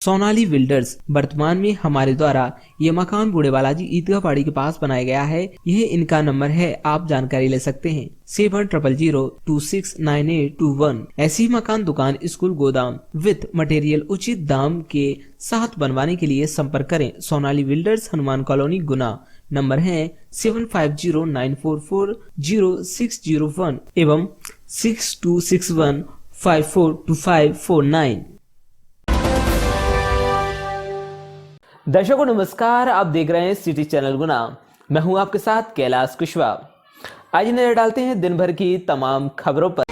Sonali builders वर्तमान में हमारे द्वारा ये मकान बूढ़े बालाजी ईदगाह पहाड़ी के पास बनाया गया है। यह इनका नंबर है, आप जानकारी ले सकते हैं 7000269821। ऐसी मकान, दुकान, स्कूल, गोदाम विद मटेरियल उचित दाम के साथ बनवाने के लिए संपर्क करें। सोनाली बिल्डर्स, हनुमान कॉलोनी, गुना। नंबर है 7509440601 एवं 6261542549। दर्शकों नमस्कार, आप देख रहे हैं सिटी चैनल गुना। मैं हूं आपके साथ कैलाश कुशवाहा। आज नजर डालते हैं दिन भर की तमाम खबरों पर।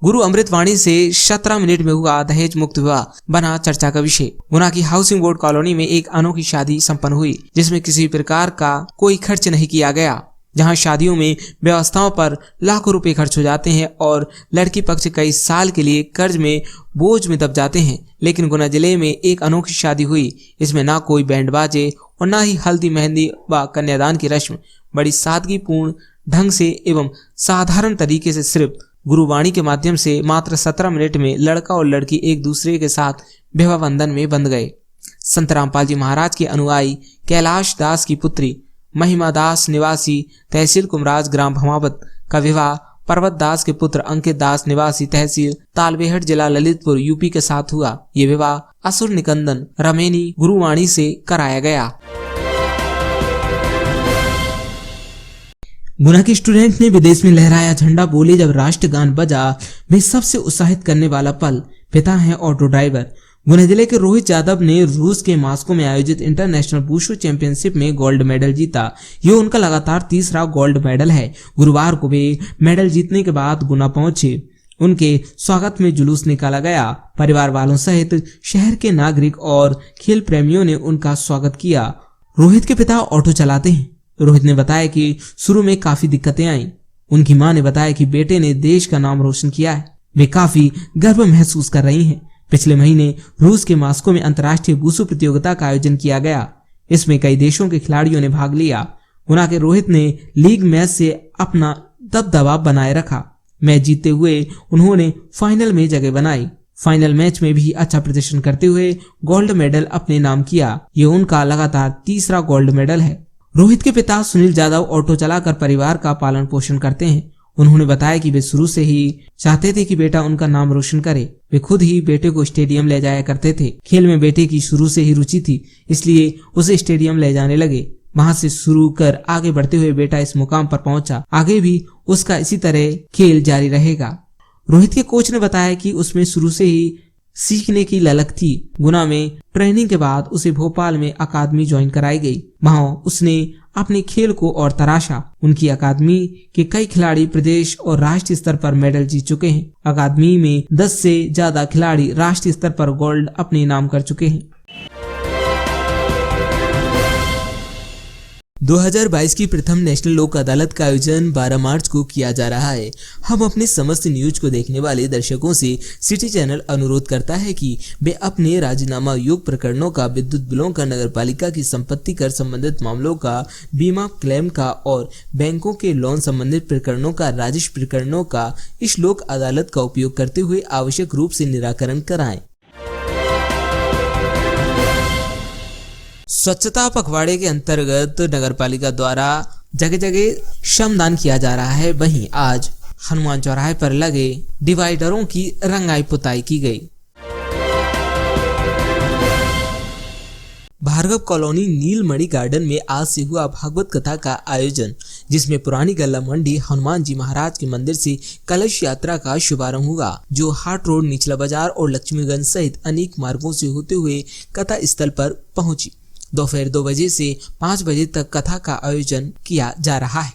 गुरु अमृतवाणी से 17 मिनट में हुआ दहेज मुक्त विवाह बना चर्चा का विषय। गुना की हाउसिंग बोर्ड कॉलोनी में एक अनोखी शादी संपन्न हुई, जिसमें किसी प्रकार का कोई खर्च नहीं किया गया। जहां शादियों में व्यवस्थाओं पर लाखों रुपए खर्च हो जाते हैं और लड़की पक्ष कई साल के लिए कर्ज में बोझ में दब जाते हैं, लेकिन गुना जिले में एक अनोखी शादी हुई। इसमें ना कोई बैंड बाजे और ना ही हल्दी मेहंदी व कन्यादान की रस्म। बड़ी सादगीपूर्ण ढंग से एवं साधारण तरीके से सिर्फ गुरुवाणी के माध्यम से मात्र 17 मिनट में लड़का और लड़की एक दूसरे के साथ विवाह बंधन में बंध गए। संत रामपाल जी महाराज के अनुयायी कैलाश दास की पुत्री महिमा दास निवासी तहसील कुमराज ग्राम भमावत का विवाह पर्वत दास के पुत्र अंकित दास निवासी तहसील तालबेहट जिला ललितपुर यूपी के साथ हुआ। ये विवाह असुर निकंदन रमेनी गुरुवाणी से कराया गया। गुना के स्टूडेंट ने विदेश में लहराया झंडा, बोले जब राष्ट्रगान बजा वे सबसे उत्साहित करने वाला पल। पिता हैं ऑटो ड्राइवर। गुना जिले के रोहित यादव ने रूस के मॉस्को में आयोजित इंटरनेशनल वुशु चैंपियनशिप में गोल्ड मेडल जीता। यह उनका लगातार तीसरा गोल्ड मेडल है। गुरुवार को वे मेडल जीतने के बाद गुना पहुंचे। उनके स्वागत में जुलूस निकाला गया। परिवार वालों सहित शहर के नागरिक और खेल प्रेमियों ने उनका स्वागत किया। रोहित के पिता ऑटो चलाते हैं। रोहित ने बताया कि शुरू में काफी दिक्कतें आई। उनकी मां ने बताया कि बेटे ने देश का नाम रोशन किया है। वे काफी गर्व महसूस कर रही हैं। पिछले महीने रूस के मॉस्को में अंतर्राष्ट्रीय वुशु प्रतियोगिता का आयोजन किया गया। इसमें कई देशों के खिलाड़ियों ने भाग लिया। गुना के रोहित ने लीग मैच से अपना दबदबा बनाए रखा। मैच जीतते हुए उन्होंने फाइनल में जगह बनाई। फाइनल मैच में भी अच्छा प्रदर्शन करते हुए गोल्ड मेडल अपने नाम किया। ये उनका लगातार तीसरा गोल्ड मेडल है। रोहित के पिता सुनील यादव ऑटो चलाकर परिवार का पालन पोषण करते हैं। उन्होंने बताया कि वे शुरू से ही चाहते थे कि बेटा उनका नाम रोशन करे। वे खुद ही बेटे को स्टेडियम ले जाया करते थे। खेल में बेटे की शुरू से ही रुचि थी, इसलिए उसे स्टेडियम ले जाने लगे। वहां से शुरू कर आगे बढ़ते हुए बेटा इस मुकाम पर पहुंचा। आगे भी उसका इसी तरह खेल जारी रहेगा। रोहित के कोच ने बताया कि उसमें शुरू से ही सीखने की ललक थी। गुना में ट्रेनिंग के बाद उसे भोपाल में अकादमी ज्वाइन कराई गई। वहां उसने अपने खेल को और तराशा। उनकी अकादमी के कई खिलाड़ी प्रदेश और राष्ट्रीय स्तर पर मेडल जीत चुके हैं। अकादमी में 10 से ज्यादा खिलाड़ी राष्ट्रीय स्तर पर गोल्ड अपने नाम कर चुके हैं। 2022 की प्रथम नेशनल लोक अदालत का आयोजन 12 मार्च को किया जा रहा है। हम अपने समस्त न्यूज को देखने वाले दर्शकों से सिटी चैनल अनुरोध करता है कि वे अपने राजीनामा योग्य प्रकरणों का, विद्युत बिलों का, नगरपालिका की संपत्ति कर संबंधित मामलों का, बीमा क्लेम का और बैंकों के लोन संबंधित प्रकरणों का, राजस्व प्रकरणों का इस लोक अदालत का उपयोग करते हुए आवश्यक रूप से निराकरण कराएं। स्वच्छता पखवाड़े के अंतर्गत नगरपालिका द्वारा जगह जगह श्रमदान किया जा रहा है। वहीं आज हनुमान चौराहे पर लगे डिवाइडरों की रंगाई पुताई की गई। भार्गव कॉलोनी नीलमणि गार्डन में आज से हुआ भागवत कथा का आयोजन, जिसमें पुरानी गल्ला मंडी हनुमान जी महाराज के मंदिर से कलश यात्रा का शुभारंभ हुआ, जो हाट रोड, निचला बाजार और लक्ष्मीगंज सहित अनेक मार्गों से होते हुए कथा स्थल पर पहुंची। दोपहर 2 बजे से 5 बजे तक कथा का आयोजन किया जा रहा है।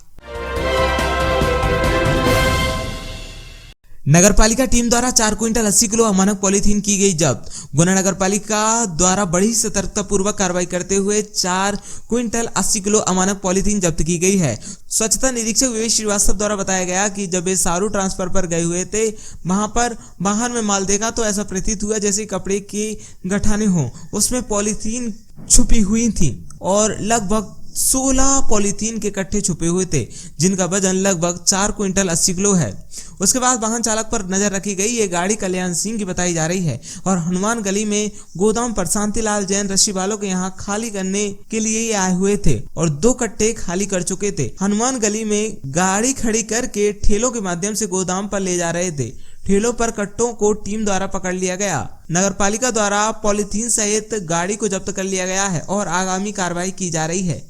नगरपालिका टीम द्वारा 4 क्विंटल 80 किलो अमानक पॉलीथीन की गई जब्त। गुना नगरपालिका द्वारा बड़ी सतर्कता पूर्वक कार्रवाई करते हुए 4 क्विंटल 80 किलो अमानक पॉलीथीन जब्त की गई है। स्वच्छता निरीक्षक विवेक श्रीवास्तव द्वारा बताया गया कि जब वे सारू ट्रांसफर पर गए हुए थे, वहां पर बाहर में माल देखा तो ऐसा प्रतीत हुआ जैसे कपड़े के गठाने हों। उसमें पॉलीथीन छुपी हुई थी और लगभग 16 पॉलीथीन के कट्टे छुपे हुए थे, जिनका वजन लगभग 4 क्विंटल 80 किलो है। उसके बाद वाहन चालक पर नजर रखी गई। ये गाड़ी कल्याण सिंह की बताई जा रही है और हनुमान गली में गोदाम पर शांतिलाल जैन रस्सी वालों के यहाँ खाली करने के लिए ये आए हुए थे और 2 कट्टे खाली कर चुके थे। हनुमान गली में गाड़ी खड़ी करके ठेलों के माध्यम से गोदाम पर ले जा रहे थे। ठेलों पर कट्टों को टीम द्वारा पकड़ लिया गया। नगरपालिका द्वारा पॉलीथीन सहित गाड़ी को जब्त कर लिया गया है और आगामी कार्रवाई की जा रही है।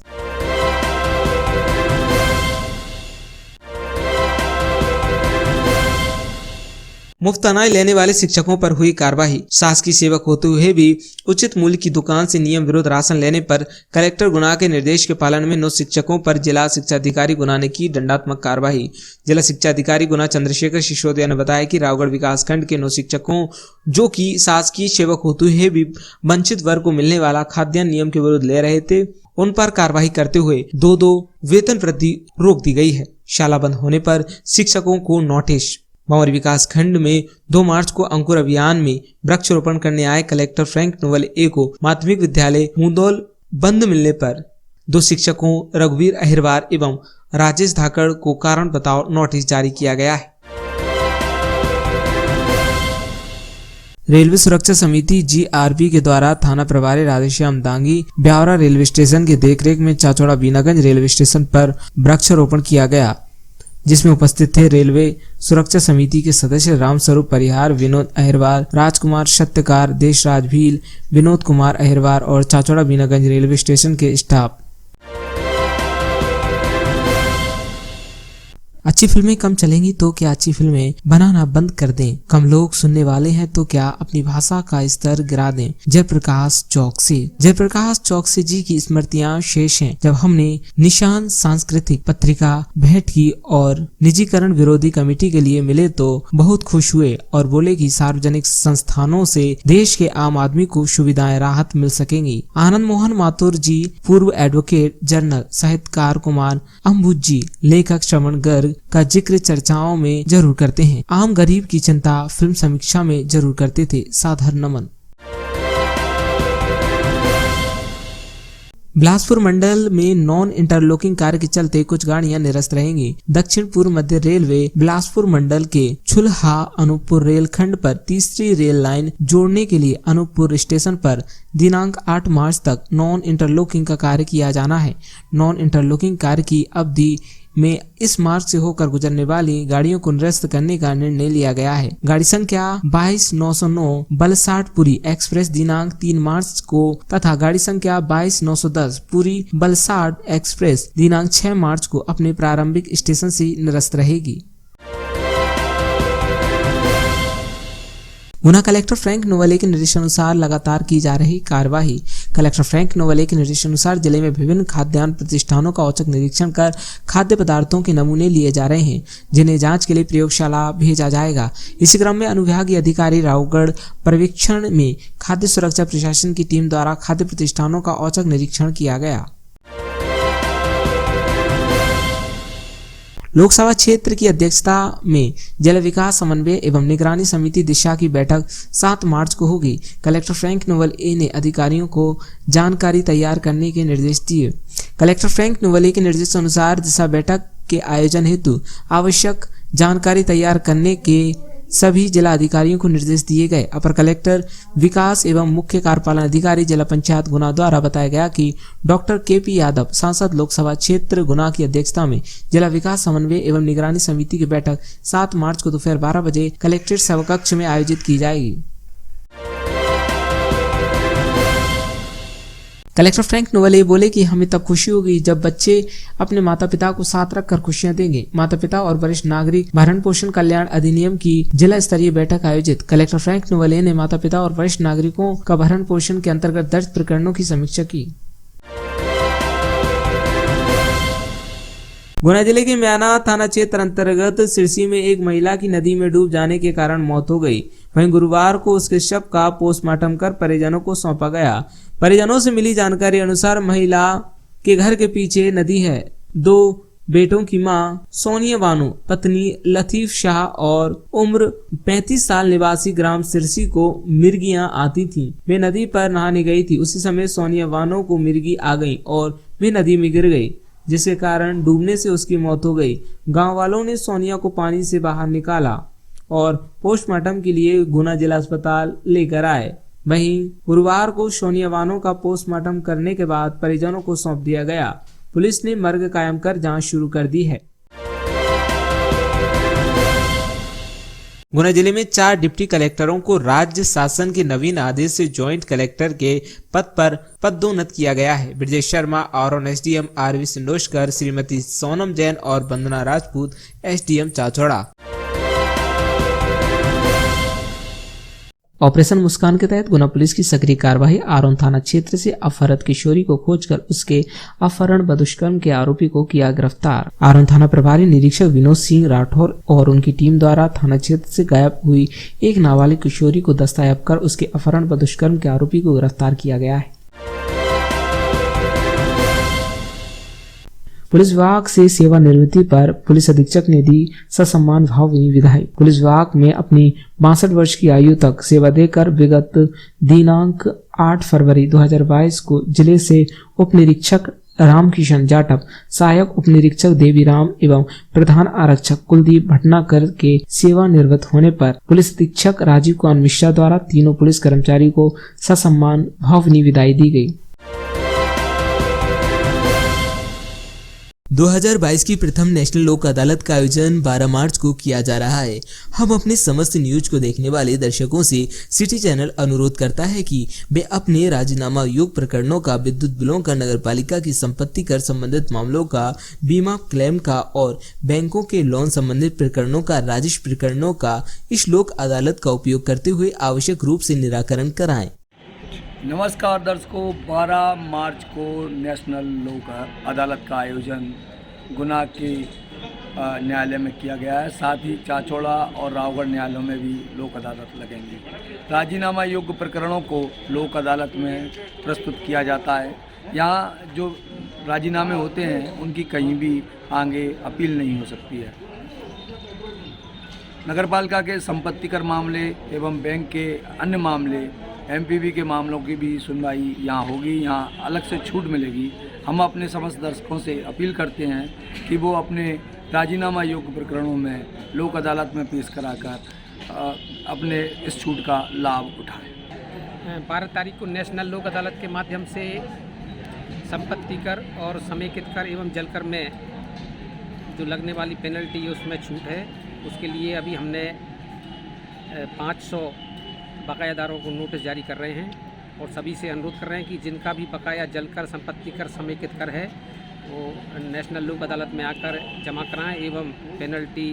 मुफ्त अनाज लेने वाले शिक्षकों पर हुई कार्रवाई। शासकीय सेवक होते हुए भी उचित मूल्य की दुकान से नियम विरुद्ध राशन लेने पर कलेक्टर गुना के निर्देश के पालन में 9 शिक्षकों पर जिला शिक्षा अधिकारी गुना ने की दंडात्मक कार्रवाई। जिला शिक्षा अधिकारी गुना चंद्रशेखर सिसोदिया ने बताया कि रावगढ़ विकास खंड के 9 शिक्षकों जो कि शासकीय सेवक होते हुए भी वंचित वर्ग को मिलने वाला खाद्यान्न नियम के विरुद्ध ले रहे थे, उन पर कार्रवाई करते हुए 2-2 वेतन वृद्धि रोक दी गई है। शाला बंद होने पर शिक्षकों को नोटिस। भंवरी विकास खंड में 2 मार्च को अंकुर अभियान में वृक्षारोपण करने आए कलेक्टर फ्रैंक नोवेल ए को माध्यमिक विद्यालय मुदौल बंद मिलने पर 2 शिक्षकों रघुवीर अहिरवार एवं राजेश धाकड़ को कारण बताओ नोटिस जारी किया गया है। रेलवे सुरक्षा समिति GRP के द्वारा थाना प्रभारी राधेश्याम दांगी ब्यावरा रेलवे स्टेशन के देखरेख में चाचौड़ा बीनागंज रेलवे स्टेशन पर वृक्षारोपण किया गया, जिसमें उपस्थित थे रेलवे सुरक्षा समिति के सदस्य रामस्वरूप परिहार, विनोद अहिरवार, राजकुमार सत्यकार, देशराज भील, विनोद कुमार अहिरवार और चाचौड़ा बीनागंज रेलवे स्टेशन के स्टाफ। अच्छी फिल्में कम चलेंगी तो क्या अच्छी फिल्में बनाना बंद कर दें? कम लोग सुनने वाले हैं तो क्या अपनी भाषा का स्तर गिरा दें? जयप्रकाश चौकसी जी की स्मृतियां शेष हैं। जब हमने निशान सांस्कृतिक पत्रिका भेंट की और निजीकरण विरोधी कमेटी के लिए मिले तो बहुत खुश हुए और बोले कि सार्वजनिक संस्थानों से देश के आम आदमी को सुविधाएं राहत मिल सकेंगी। आनंद मोहन माथुर जी, पूर्व एडवोकेट जनरल, साहित्यकार कुमार अम्बुज जी, लेखक श्रवण गर्ग का जिक्र चर्चाओं में जरूर करते हैं। आम गरीब की चिंता फिल्म समीक्षा में जरूर करते थे। सादर नमन। बिलासपुर मंडल में नॉन इंटरलॉकिंग कार्य के चलते कुछ गाड़ियां निरस्त रहेंगी। दक्षिण पूर्व मध्य रेलवे बिलासपुर मंडल के छुलहा अनूपपुर रेलखंड पर तीसरी रेल लाइन जोड़ने के लिए अनूपपुर स्टेशन पर दिनांक 8 मार्च तक नॉन इंटरलॉकिंग का कार्य किया जाना है। नॉन इंटरलॉकिंग कार्य की अवधि में इस मार्ग से होकर गुजरने वाली गाड़ियों को निरस्त करने का निर्णय लिया गया है। गाड़ी संख्या 22-909 बलसाडपुरी एक्सप्रेस दिनांक 3 मार्च को तथा गाड़ी संख्या 22-910 पुरी बलसाड एक्सप्रेस दिनांक 6 मार्च को अपने प्रारंभिक स्टेशन से निरस्त रहेगी। गुना कलेक्टर फ्रैंक नोवेले के निर्देशानुसार लगातार की जा रही कार्यवाही। कलेक्टर फ्रैंक नोवेले के निर्देशानुसार जिले में विभिन्न खाद्यान्न प्रतिष्ठानों का औचक निरीक्षण कर खाद्य पदार्थों के नमूने लिए जा रहे हैं, जिन्हें जांच के लिए प्रयोगशाला भेजा जाएगा। इसी क्रम में अनुविभागीय अधिकारी रावगढ़ पर्यवेक्षण में खाद्य सुरक्षा प्रशासन की टीम द्वारा खाद्य प्रतिष्ठानों का औचक निरीक्षण किया गया। लोकसभा क्षेत्र की अध्यक्षता में जल विकास समन्वय एवं निगरानी समिति दिशा की बैठक 7 मार्च को होगी। कलेक्टर फ्रैंक नोवेल ए ने अधिकारियों को जानकारी तैयार करने के निर्देश दिए। कलेक्टर फ्रैंक नोवेल के निर्देशानुसार दिशा बैठक के आयोजन हेतु आवश्यक जानकारी तैयार करने के सभी जिला अधिकारियों को निर्देश दिए गए। अपर कलेक्टर विकास एवं मुख्य कार्यपालन अधिकारी जिला पंचायत गुना द्वारा बताया गया कि डॉक्टर KP यादव सांसद लोकसभा क्षेत्र गुना की अध्यक्षता में जिला विकास समन्वय एवं निगरानी समिति की बैठक 7 मार्च को दोपहर 12 बजे कलेक्ट्रेट सभाकक्ष में आयोजित की जाएगी। कलेक्टर फ्रैंक नोवेले बोले कि हमें तब खुशी होगी जब बच्चे अपने माता पिता को साथ रखकर खुशियां देंगे। माता पिता और वरिष्ठ नागरिक भरण पोषण कल्याण अधिनियम की जिला स्तरीय बैठक आयोजित। कलेक्टर फ्रैंक नोवेले ने माता पिता और वरिष्ठ नागरिकों का भरण पोषण के अंतर्गत दर्ज प्रकरणों की समीक्षा की। गुना जिले के म्याना थाना क्षेत्र अंतर्गत सिरसी में एक महिला की नदी में डूब जाने के कारण मौत हो गई। वहीं गुरुवार को उसके शव का पोस्टमार्टम कर परिजनों को सौंपा गया। परिजनों से मिली जानकारी अनुसार महिला के घर के पीछे नदी है। 2 बेटों की मां सोनिया बानो, पत्नी लतीफ शाह और उम्र 35 साल निवासी ग्राम सिरसी को मिर्गियां आती थीं। वे नदी पर नहाने गई थी। उसी समय सोनिया बानो को मिर्गी आ गई और वे नदी में गिर गई, जिसके कारण डूबने से उसकी मौत हो गई। गांव वालों ने सोनिया को पानी से बाहर निकाला और पोस्टमार्टम के लिए गुना जिला अस्पताल लेकर आए। वहीं गुरुवार को सोनिया बानो का पोस्टमार्टम करने के बाद परिजनों को सौंप दिया गया। पुलिस ने मर्ग कायम कर जांच शुरू कर दी है। गुना जिले में 4 डिप्टी कलेक्टरों को राज्य शासन के नवीन आदेश से ज्वाइंट कलेक्टर के पद पर पदोन्नत किया गया है। ब्रजेश शर्मा और एसडीएम आरवी सिंडोशकर, श्रीमती सोनम जैन और वंदना राजपूत एसडीएम चाचौड़ा। ऑपरेशन मुस्कान के तहत गुना पुलिस की सक्रिय कार्रवाई। आरोन थाना क्षेत्र से अपहृत किशोरी को खोजकर उसके अपहरण व दुष्कर्म के आरोपी को किया गिरफ्तार। आरोन थाना प्रभारी निरीक्षक विनोद सिंह राठौर और उनकी टीम द्वारा थाना क्षेत्र से गायब हुई एक नाबालिग किशोरी को दस्तयाब कर उसके अपहरण व दुष्कर्म के आरोपी को गिरफ्तार किया गया है। पुलिस विभाग से सेवानिवृत्ति पर पुलिस अधीक्षक ने दी ससम्मान भावभीनी विदाई। पुलिस विभाग में अपनी 62 वर्ष की आयु तक सेवा देकर विगत दिनांक 8 फरवरी 2022 को जिले से उप निरीक्षक रामकिशन जाटव, सहायक उप निरीक्षक देवीराम एवं प्रधान आरक्षक कुलदीप भटनागर के सेवानिवृत्त होने पर पुलिस अधीक्षक राजीव कुमार मिश्रा द्वारा तीनों पुलिस कर्मचारी को ससम्मान भावभीनी विदाई दी गई। 2022 की प्रथम नेशनल लोक अदालत का आयोजन 12 मार्च को किया जा रहा है। हम अपने समस्त न्यूज को देखने वाले दर्शकों से सिटी चैनल अनुरोध करता है कि वे अपने राजीनामा योग्य प्रकरणों का, विद्युत बिलों का, नगर पालिका की संपत्ति कर संबंधित मामलों का, बीमा क्लेम का और बैंकों के लोन संबंधित प्रकरणों का, राजस्व प्रकरणों का इस लोक अदालत का उपयोग करते हुए आवश्यक रूप से निराकरण कराएं। नमस्कार दर्शकों, 12 मार्च को नेशनल लोक अदालत का आयोजन गुना के न्यायालय में किया गया है। साथ ही चाचौड़ा और रावगढ़ न्यायालयों में भी लोक अदालत लगेंगी। राजीनामा योग्य प्रकरणों को लोक अदालत में प्रस्तुत किया जाता है। यहाँ जो राजीनामे होते हैं उनकी कहीं भी आगे अपील नहीं हो सकती है। नगरपालिका के संपत्ति कर मामले एवं बैंक के अन्य मामले, एमपीवी के मामलों की भी सुनवाई यहाँ होगी। यहाँ अलग से छूट मिलेगी। हम अपने समस्त दर्शकों से अपील करते हैं कि वो अपने राजीनामा योग्य प्रकरणों में लोक अदालत में पेश कराकर अपने इस छूट का लाभ उठाएं। 12 तारीख को नेशनल लोक अदालत के माध्यम से संपत्ति कर और समेकित कर एवं जल कर में जो लगने वाली पेनल्टी है उसमें छूट है। उसके लिए अभी हमने 500 बकायादारों को नोटिस जारी कर रहे हैं और सभी से अनुरोध कर रहे हैं कि जिनका भी बकाया जल कर, संपत्ति कर, समेकित कर है वो नेशनल लोक अदालत में आकर जमा कराएं एवं पेनल्टी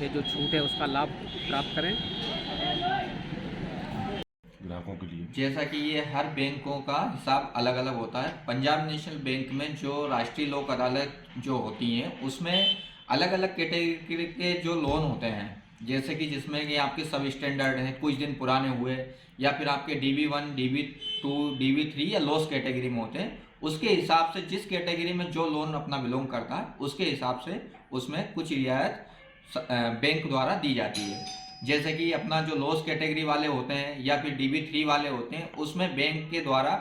में जो छूट है उसका लाभ प्राप्त करें। ग्राहकों के लिए जैसा कि ये हर बैंकों का हिसाब अलग अलग होता है। पंजाब नेशनल बैंक में जो राष्ट्रीय लोक अदालत जो होती हैं उसमें अलग अलग कैटेगरी के जो लोन होते हैं, जैसे कि जिसमें कि आपके सब स्टैंडर्ड हैं, कुछ दिन पुराने हुए, या फिर आपके DB1, DB2, DB3 या लॉस कैटेगरी में होते हैं, उसके हिसाब से जिस कैटेगरी में जो लोन अपना बिलोंग करता है उसके हिसाब से उसमें कुछ रियायत बैंक द्वारा दी जाती है। जैसे कि अपना जो लॉस कैटेगरी वाले होते हैं या फिर DB3 वाले होते हैं उसमें बैंक के द्वारा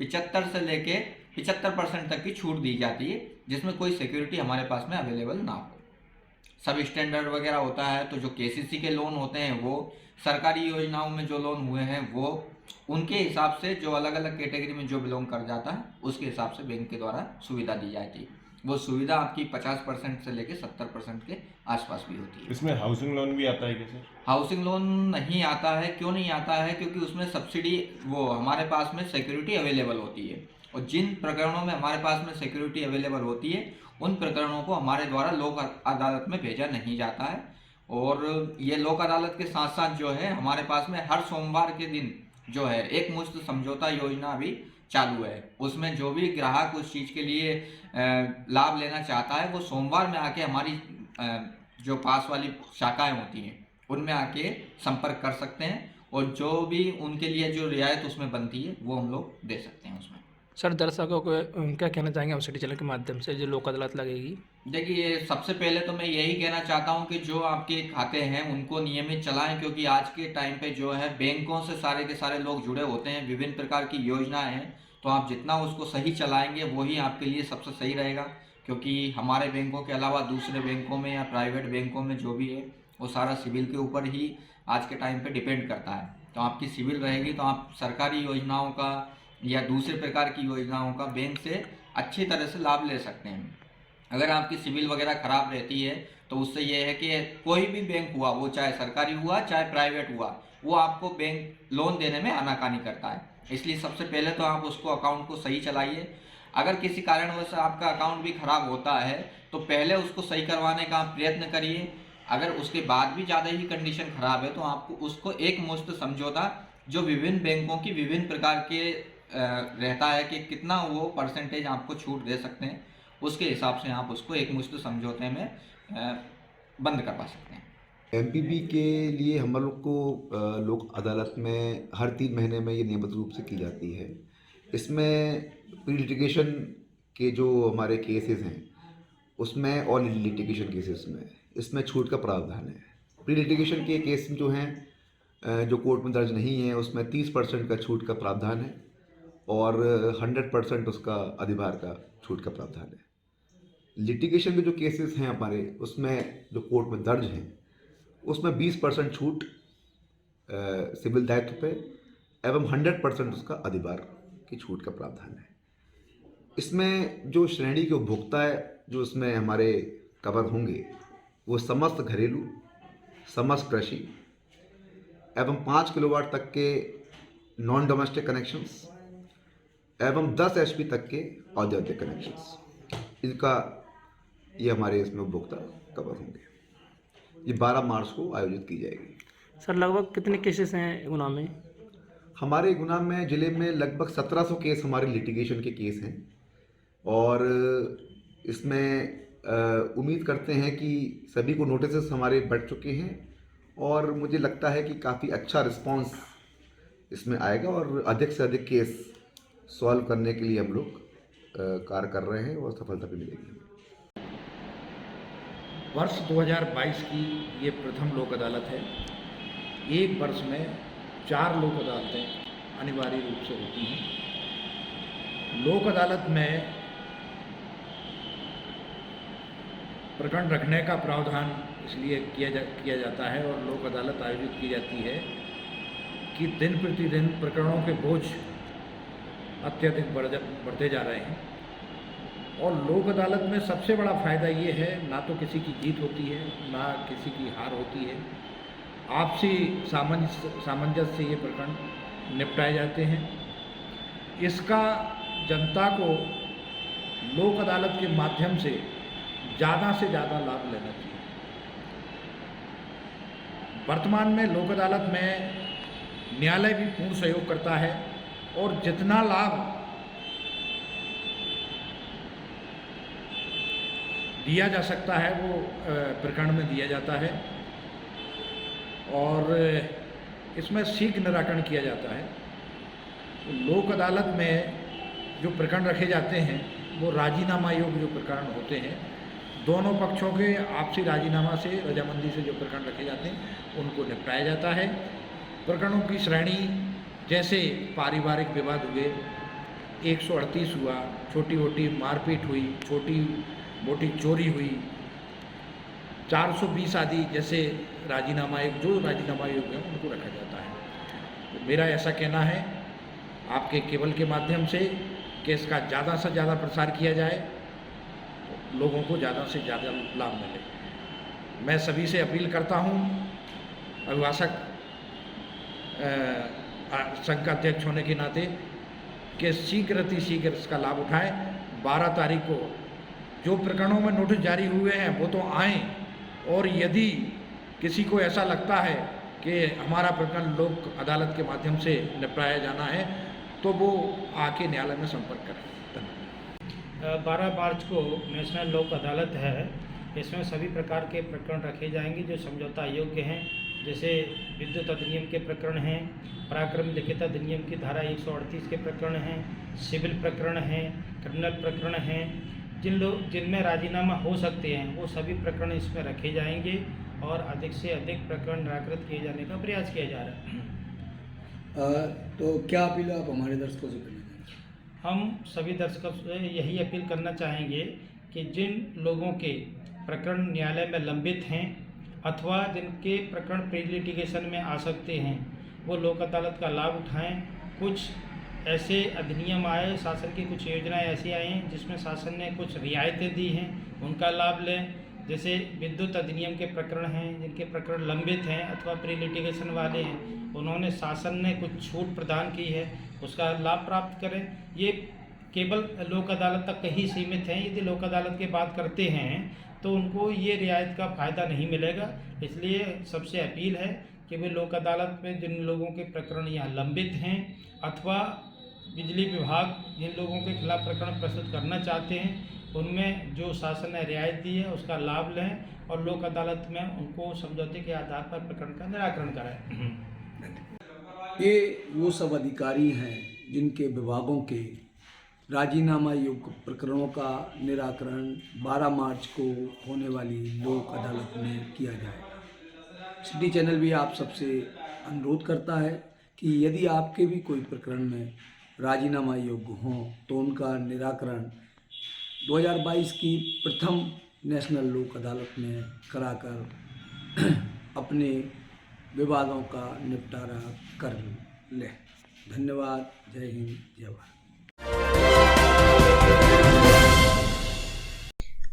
75 से लेके 75% तक की छूट दी जाती है, जिसमें कोई सिक्योरिटी हमारे पास में अवेलेबल ना हो। सब स्टैंडर्ड वगैरह होता है तो जो KCC के लोन होते हैं वो सरकारी योजनाओं में जो लोन हुए हैं वो उनके हिसाब से जो अलग अलग कैटेगरी में जो बिलोंग कर जाता है उसके हिसाब से बैंक के द्वारा सुविधा दी जाती है। वो सुविधा आपकी 50% से लेके 70% के आसपास भी होती है। इसमें हाउसिंग लोन भी आता है कैसे? हाउसिंग लोन नहीं आता है। क्यों नहीं आता है? क्योंकि उसमें सब्सिडी वो हमारे पास में सिक्योरिटी अवेलेबल होती है, और जिन प्रकरणों में हमारे पास में सिक्योरिटी अवेलेबल होती है उन प्रकरणों को हमारे द्वारा लोक अदालत में भेजा नहीं जाता है। और ये लोक अदालत के साथ साथ जो है हमारे पास में हर सोमवार के दिन जो है एक मुश्त समझौता योजना भी चालू है। उसमें जो भी ग्राहक उस चीज़ के लिए लाभ लेना चाहता है वो सोमवार में आके हमारी जो पास वाली शाखाएं होती हैं उनमें आके संपर्क कर सकते हैं, और जो भी उनके लिए जो रियायत उसमें बनती है वो हम लोग दे सकते हैं उसमें। सर दर्शकों को क्या कहना चाहेंगे आप सिटी चैनल के माध्यम से जो लोक अदालत लगेगी? देखिए, सबसे पहले तो मैं यही कहना चाहता हूं कि जो आपके खाते हैं उनको नियमित चलाएं, क्योंकि आज के टाइम पे जो है बैंकों से सारे के सारे लोग जुड़े होते हैं, विभिन्न प्रकार की योजनाएं हैं, तो आप जितना उसको सही चलाएंगे वही आपके लिए सबसे सही रहेगा। क्योंकि हमारे बैंकों के अलावा दूसरे बैंकों में या प्राइवेट बैंकों में जो भी है वो सारा सिविल के ऊपर ही आज के टाइम पे डिपेंड करता है। तो आपकी सिविल रहेगी तो आप सरकारी योजनाओं का या दूसरे प्रकार की योजनाओं का बैंक से अच्छी तरह से लाभ ले सकते हैं। अगर आपकी सिविल वगैरह ख़राब रहती है तो उससे ये है कि कोई भी बैंक हुआ, वो चाहे सरकारी हुआ चाहे प्राइवेट हुआ, वो आपको बैंक लोन देने में आनाकानी करता है। इसलिए सबसे पहले तो आप उसको अकाउंट को सही चलाइए। अगर किसी कारणवश आपका अकाउंट भी ख़राब होता है तो पहले उसको सही करवाने का आप प्रयत्न करिए। अगर उसके बाद भी ज़्यादा ही कंडीशन ख़राब है तो आपको उसको एक मुश्त समझौता, जो विभिन्न बैंकों की विभिन्न प्रकार के रहता है कि कितना वो परसेंटेज आपको छूट दे सकते हैं, उसके हिसाब से आप उसको एक मुश्त समझौते में बंद करवा सकते हैं। एमपीबी के लिए हम लोग को लोक अदालत में हर 3 महीने में ये नियमित रूप से की जाती है। इसमें प्री लिटिगेशन के जो हमारे केसेस हैं उसमें और लिटिगेशन केसेस में इसमें छूट का प्रावधान है। प्री लिटिगेशन के केस जो हैं जो कोर्ट में दर्ज नहीं है उसमें 30% का छूट का प्रावधान है और 100% उसका अधिभार का छूट का प्रावधान है। लिटिगेशन के जो केसेस हैं हमारे उसमें जो कोर्ट में दर्ज हैं उसमें 20% छूट सिविल दायित्व पे एवं 100% उसका अधिभार की छूट का प्रावधान है। इसमें जो श्रेणी के उपभोक्ता है जो इसमें हमारे कवर होंगे वो समस्त घरेलू, समस्त कृषि एवं 5 किलोवाट तक के नॉन डोमेस्टिक कनेक्शंस एवं 10 HP तक के औद्योगिक कनेक्शंस, इनका ये हमारे इसमें उपभोक्ता कवर होंगे। ये 12 मार्च को आयोजित की जाएगी। सर लगभग कितने केसेस हैं गुना में? हमारे गुना में ज़िले में लगभग 1700 केस हमारे लिटिगेशन के केस हैं और इसमें उम्मीद करते हैं कि सभी को नोटिस हमारे बढ़ चुके हैं और मुझे लगता है कि काफ़ी अच्छा रिस्पांस इसमें आएगा और अधिक से अधिक केस सॉल्व करने के लिए हम लोग कार्य कर रहे हैं और सफलता भी मिलेगी। वर्ष 2022 की ये प्रथम लोक अदालत है। एक वर्ष में 4 लोक अदालतें अनिवार्य रूप से होती हैं। लोक अदालत में प्रकरण रखने का प्रावधान इसलिए किया जाता है और लोक अदालत आयोजित की जाती है कि दिन प्रतिदिन प्रकरणों के बोझ अत्यधिक बढ़ते जा रहे हैं और लोक अदालत में सबसे बड़ा फ़ायदा ये है, ना तो किसी की जीत होती है ना किसी की हार होती है। आपसी सामंजस्य से ये प्रकरण निपटाए जाते हैं। इसका जनता को लोक अदालत के माध्यम से ज़्यादा लाभ लेना चाहिए। वर्तमान में लोक अदालत में न्यायालय भी पूर्ण सहयोग करता है और जितना लाभ दिया जा सकता है वो प्रकरण में दिया जाता है और इसमें शीघ्र निराकरण किया जाता है। लोक अदालत में जो प्रकरण रखे जाते हैं वो राजीनामा योग्य जो प्रकरण होते हैं, दोनों पक्षों के आपसी राजीनामा से, रजामंदी से जो प्रकरण रखे जाते हैं उनको निपटाया जाता है। प्रकरणों की श्रेणी जैसे पारिवारिक विवाद हुए, 138 हुआ, छोटी मोटी मारपीट हुई, छोटी मोटी चोरी हुई, 420 आदि जैसे राजीनामा जो राजीनामा योग्य हैं उनको रखा जाता है। तो मेरा ऐसा कहना है आपके केबल के माध्यम से कि इसका ज़्यादा से ज़्यादा प्रसार किया जाए, तो लोगों को ज़्यादा से ज़्यादा लाभ मिले। मैं सभी से अपील करता हूँ, अभिभाषक संघ का अध्यक्ष होने के नाते, कि शीघ्र इसका लाभ उठाएं। 12 तारीख को जो प्रकरणों में नोटिस जारी हुए हैं वो तो आएँ, और यदि किसी को ऐसा लगता है कि हमारा प्रकरण लोक अदालत के माध्यम से निपटाया जाना है तो वो आके न्यायालय में संपर्क करें। 12 मार्च को नेशनल लोक अदालत है। इसमें सभी प्रकार के प्रकरण रखे जाएंगे जो समझौता योग्य हैं जैसे विद्युत अधिनियम के प्रकरण हैं, पराक्रम लिखित अधिनियम की धारा 138 के प्रकरण हैं, सिविल प्रकरण हैं, क्रिमिनल प्रकरण हैं, जिनमें राजीनामा हो सकते हैं वो सभी प्रकरण इसमें रखे जाएंगे और अधिक से अधिक प्रकरण निराकृत किए जाने का प्रयास किया जा रहा है। तो क्या अपील आप हमारे दर्शकों से करना चाहेंगे? हम सभी दर्शकों से यही अपील करना चाहेंगे कि जिन लोगों के प्रकरण न्यायालय में लंबित हैं अथवा जिनके प्रकरण प्री लिटिगेशन में आ सकते हैं वो लोक अदालत का लाभ उठाएं। कुछ ऐसे अधिनियम आए, शासन की कुछ योजनाएं ऐसी आई हैं जिसमें शासन ने कुछ रियायतें दी हैं, उनका लाभ लें। जैसे विद्युत अधिनियम के प्रकरण हैं, जिनके प्रकरण लंबित हैं अथवा प्री लिटिगेशन वाले हैं, उन्होंने शासन ने कुछ छूट प्रदान की है, उसका लाभ प्राप्त करें। ये केवल लोक अदालत तक ही सीमित हैं। यदि लोक अदालत की बात करते हैं तो उनको ये रियायत का फ़ायदा नहीं मिलेगा। इसलिए सबसे अपील है कि वे लोक अदालत में जिन लोगों के प्रकरण यहाँ लंबित हैं अथवा बिजली विभाग जिन लोगों के खिलाफ प्रकरण प्रस्तुत करना चाहते हैं उनमें जो शासन ने रियायत दी है उसका लाभ लें और लोक अदालत में उनको समझौते के आधार पर प्रकरण का निराकरण कराएं। ये वो सब अधिकारी हैं जिनके विभागों के राजीनामा योग्य प्रकरणों का निराकरण 12 मार्च को होने वाली लोक अदालत में किया जाएगा। सिटी चैनल भी आप सबसे अनुरोध करता है कि यदि आपके भी कोई प्रकरण में राजीनामा योग्य हों तो उनका निराकरण 2022 की प्रथम नेशनल लोक अदालत में कराकर अपने विवादों का निपटारा कर लें। धन्यवाद। जय हिंद, जय भारत।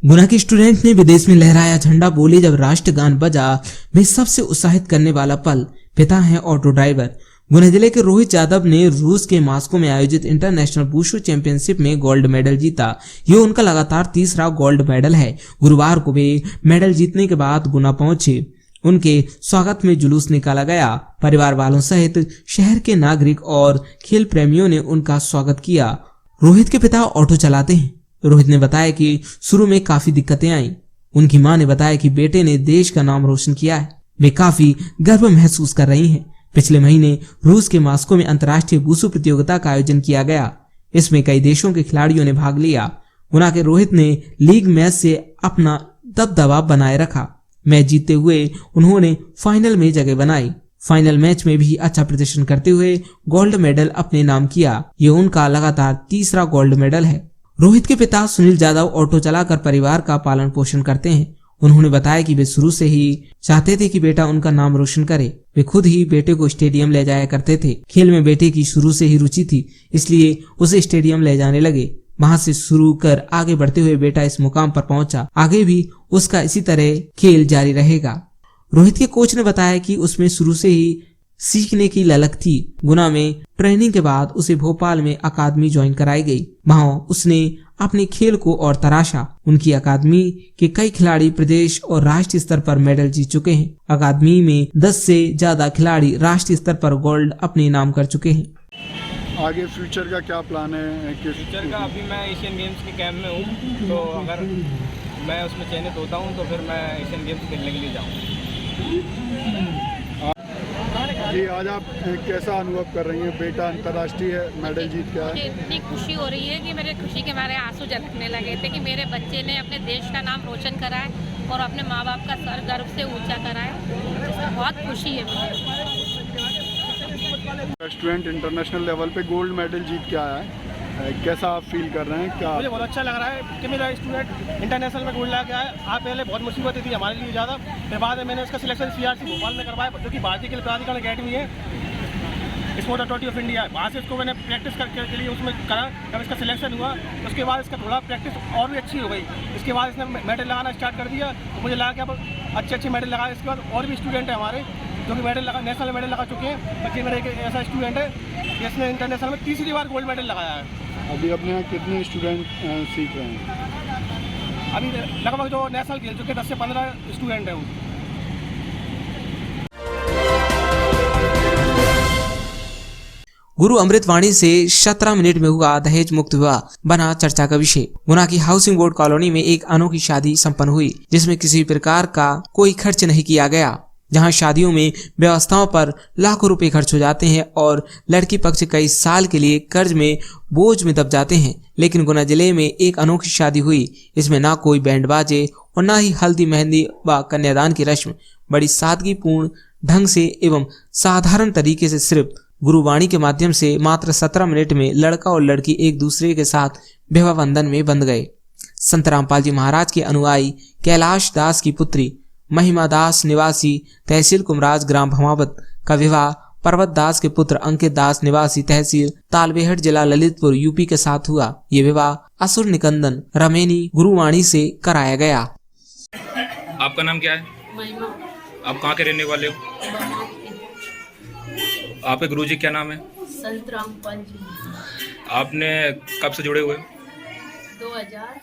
गुना के स्टूडेंट ने विदेश में लहराया झंडा, बोले जब राष्ट्रगान बजा वे सबसे उत्साहित करने वाला पल। पिता हैं ऑटो ड्राइवर। गुना जिले के रोहित यादव ने रूस के मॉस्को में आयोजित इंटरनेशनल वुशु चैंपियनशिप में गोल्ड मेडल जीता। ये उनका लगातार तीसरा गोल्ड मेडल है। गुरुवार को वे मेडल जीतने के बाद गुना पहुंचे। उनके स्वागत में जुलूस निकाला गया। परिवार वालों सहित शहर के नागरिक और खेल प्रेमियों ने उनका स्वागत किया। रोहित के पिता ऑटो चलाते हैं। रोहित ने बताया कि शुरू में काफी दिक्कतें आईं। उनकी मां ने बताया कि बेटे ने देश का नाम रोशन किया है। वे काफी गर्व महसूस कर रही हैं। पिछले महीने रूस के मॉस्को में अंतर्राष्ट्रीय वुशु प्रतियोगिता का आयोजन किया गया। इसमें कई देशों के खिलाड़ियों ने भाग लिया। गुना के रोहित ने लीग मैच से अपना दबदबा बनाए रखा। मैच जीतते हुए उन्होंने फाइनल में जगह बनाई। फाइनल मैच में भी अच्छा प्रदर्शन करते हुए गोल्ड मेडल अपने नाम किया। ये उनका लगातार तीसरा गोल्ड मेडल है। रोहित के पिता सुनील यादव ऑटो चलाकर परिवार का पालन पोषण करते हैं। उन्होंने बताया कि वे शुरू से ही चाहते थे कि बेटा उनका नाम रोशन करे। वे खुद ही बेटे को स्टेडियम ले जाया करते थे। खेल में बेटे की शुरू से ही रुचि थी, इसलिए उसे स्टेडियम ले जाने लगे। वहां से शुरू कर आगे बढ़ते हुए बेटा इस मुकाम पर पहुंचा। आगे भी उसका इसी तरह खेल जारी रहेगा। रोहित के कोच ने बताया कि उसमें शुरू से ही सीखने की ललक थी। गुना में ट्रेनिंग के बाद उसे भोपाल में अकादमी ज्वाइन कराई गई। वहां उसने अपने खेल को और तराशा। उनकी अकादमी के कई खिलाड़ी प्रदेश और राष्ट्रीय स्तर पर मेडल जीत चुके हैं। अकादमी में 10 से ज्यादा खिलाड़ी राष्ट्रीय स्तर पर गोल्ड अपने नाम कर चुके हैं। आगे फ्यूचर का क्या प्लान है? फ्यूचर का अभी मैं एशियन गेम्स के कैंप में हूँ, तो अगर मैं उसमें चयनित होता हूँ तो फिर मैं एशियन गेम्स खेलने के लिए जाऊँगा। जी, आज आप कैसा अनुभव कर रही हैं? बेटा अंतर्राष्ट्रीय मेडल जीत के आया। मुझे इतनी खुशी हो रही है कि मेरे खुशी के मारे आंसू झलकने लगे थे कि मेरे बच्चे ने अपने देश का नाम रोशन करा है और अपने माँ बाप का सर गर्व से ऊंचा करा है, जिसमें बहुत खुशी है मुझे। स्टूडेंट इंटरनेशनल लेवल पे गोल्ड मेडल जीत के आया है, कैसा आप फील कर रहे हैं? क्या मुझे बहुत अच्छा लग रहा है कि मेरा स्टूडेंट इंटरनेशनल में गोल्ड ला के आया। आप पहले बहुत मुसीबतें थी हमारे लिए ज़्यादा, फिर बाद में मैंने इसका सिलेक्शन CRC भोपाल में करवाया, जो कि भारतीय खेल प्राधिकरण अकेडमी है, स्पोर्ट्स अथॉरिटी ऑफ इंडिया। वहाँ से इसको मैंने प्रैक्टिस करके के लिए उसमें करा। जब इसका सिलेक्शन हुआ उसके बाद इसका थोड़ा प्रैक्टिस और भी अच्छी हो गई। इसके बाद इसने मेडल लगाना स्टार्ट कर दिया, तो मुझे लगा कि अब अच्छे मेडल लगाए। इसके बाद और भी स्टूडेंट हैं हमारे जो कि नेशनल मेडल लगा चुके हैं। बल्कि मेरा एक ऐसा स्टूडेंट है जिसने इंटरनेशनल में तीसरी बार गोल्ड मेडल लगाया है। अभी अपने यहाँ कितने स्टूडेंट सीख रहे हैं? अभी लगभग जो नेशनल खेल चुके 10 से 15 स्टूडेंट हैं। गुरु अमृतवाणी से 17 मिनट में हुआ दहेज मुक्त विवाह बना चर्चा का विषय। गुना की हाउसिंग बोर्ड कॉलोनी में एक अनोखी शादी संपन्न हुई, जिसमें किसी प्रकार का कोई खर्च नहीं किया गया। जहां शादियों में व्यवस्थाओं पर लाखों रुपए खर्च हो जाते हैं और लड़की पक्ष कई साल के लिए कर्ज में बोझ में दब जाते हैं। लेकिन गुना जिले में एक अनोखी शादी हुई। इसमें ना कोई बैंड बाजे और ना ही हल्दी मेहंदी व कन्यादान की रस्म। बड़ी सादगीपूर्ण ढंग से एवं साधारण तरीके से सिर्फ गुरुवाणी के माध्यम से मात्र 17 मिनट में लड़का और लड़की एक दूसरे के साथ विवाह बंधन में बंध गए। संत रामपाल जी महाराज के अनुयायी कैलाश दास की पुत्री महिमा दास निवासी तहसील कुमराज ग्राम भमावत का विवाह पर्वत दास के पुत्र अंकित दास निवासी तहसील तालबेहट जिला ललितपुर यूपी के साथ हुआ। ये विवाह असुर निकंदन रमेनी गुरुवाणी से कराया गया। आपका नाम क्या है? महिमा आप कहाँ के रहने वाले हो? आपके गुरुजी क्या नाम है? संत रामपाल जी। आपने कब से जुड़े हुए? 2000